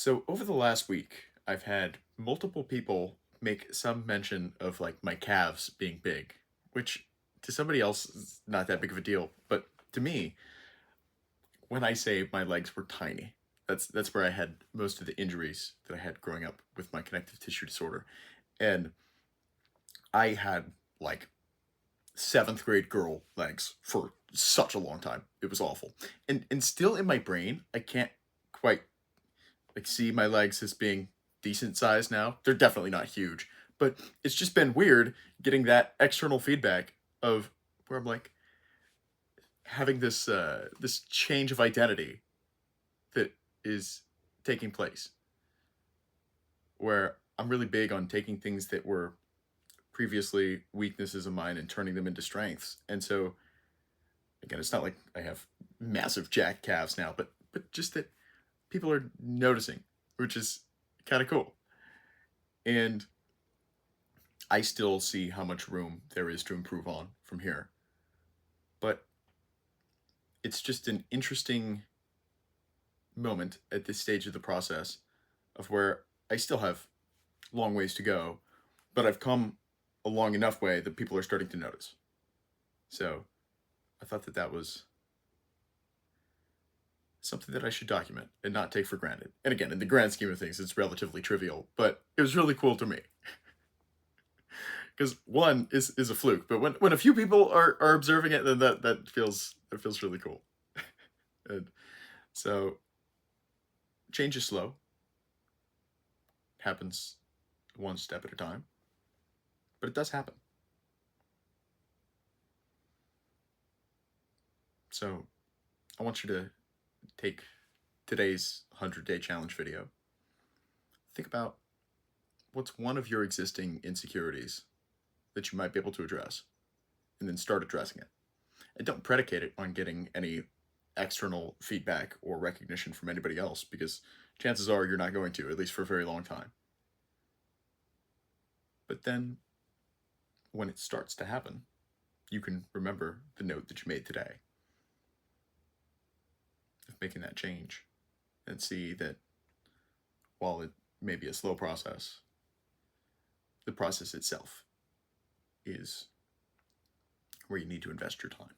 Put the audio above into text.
So over the last week, I've had multiple people make some mention of like my calves being big, which to somebody else is not that big of a deal, but to me, when I say my legs were tiny, that's where I had most of the injuries that I had growing up with my connective tissue disorder. And I had like seventh grade girl legs for such a long time. It was awful. And still in my brain, I can't quite like see my legs as being decent size now. They're definitely not huge, but it's just been weird getting that external feedback of where I'm like having this change of identity that is taking place where I'm really big on taking things that were previously weaknesses of mine and turning them into strengths. And so again, it's not like I have massive jack calves now, but just that people are noticing, which is kind of cool. And I still see how much room there is to improve on from here. But it's just an interesting moment at this stage of the process of where I still have long ways to go, but I've come a long enough way that people are starting to notice. So I thought that that was something that I should document and not take for granted. And again, in the grand scheme of things, it's relatively trivial, but it was really cool to me. Because one is a fluke, but when a few people are observing it, then that feels really cool. And so change is slow, happens one step at a time, but it does happen. So I want you to take today's 100-day challenge video. Think about what's one of your existing insecurities that you might be able to address, and then start addressing it. And don't predicate it on getting any external feedback or recognition from anybody else, because chances are you're not going to, at least for a very long time. But then when it starts to happen, you can remember the note that you made today of making that change and see that while it may be a slow process, the process itself is where you need to invest your time.